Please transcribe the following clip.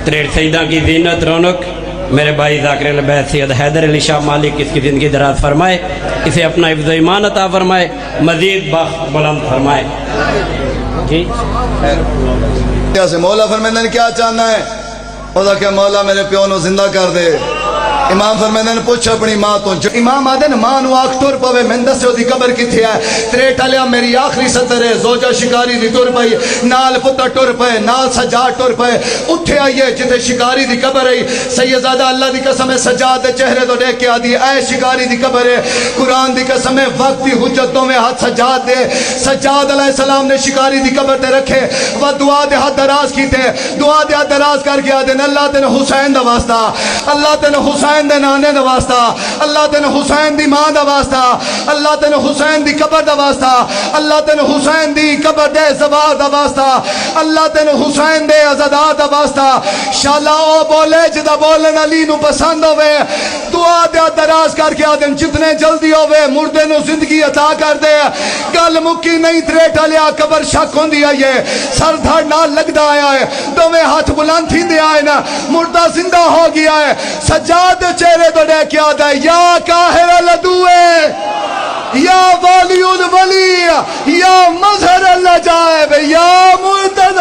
تریڑ سیدہ کی زینت رونق میرے بھائی ذاکر البیت سید حیدر علی شاہ مالک اس کی زندگی دراز فرمائے، اسے اپنا حفظ و ایمان عطا فرمائے، مزید بخت بلند فرمائے. جی مولا فرمیندے نے کیا چاہنا ہے؟ وہ کہ مولا میرے پیو نو زندہ کر دے. امام فرمیندے نے پوچھ اپنی ماں تو. امام آدھے نا ماں نو آکھ ٹر پوے میں دسے دی قبر کتھی ہے. تریٹ لیا میری آخری سطر ہے. زوجہ شکاری دی ٹر پئی نال پتر ٹر پئے نال سجاد ٹر پئے. اٹھے آئیے جتے شکاری دی قبر ہے. سیدزادہ اللہ دی قسم ہے سجاد دے چہرے تو دیکھ کے آدھی اے شکاری دی قبر ہے. قرآن دی قسم ہے وقت دی حجتوں میں ہاتھ سجاد دے. سجاد علیہ السلام نے شکاری دی قبر تے رکھے وہ دعا دے ہاتھ دراز کیتے. دعا دے ہاتھ دراز کر کے آدھے اللہ تین حسین دا واسطہ، اللہ تین حسین دے نانے دا واسطہ، اللہ تین حسین دی ماں دا واسطہ، اللہ تین حسین دی قبر دا واسطہ، اللہ تین حسین دی قبر دے زوار دا واسطہ، اللہ تین حسین دے عزادات دا واسطہ. شالا او بولے جدا بولن علی نو پسند ہوئے. دعا دے دراز کر کے آدم جتنے جلدی ہوئے مردے نو زندگی عطا کر دے. گل مکی نہیں تریٹا لیا قبر شک ہوں دی آئیے سر دھڑ نہ لگ دا آیا ہے دو میں ہاتھ بلند تھی دے آئے نا مردہ زندہ ہو گیا ہے. سجاد چہرے تو دے کے آدھا ہے یا قاہر لدوے یا والی الولی یا مظہر اللہ جائے یا مرتد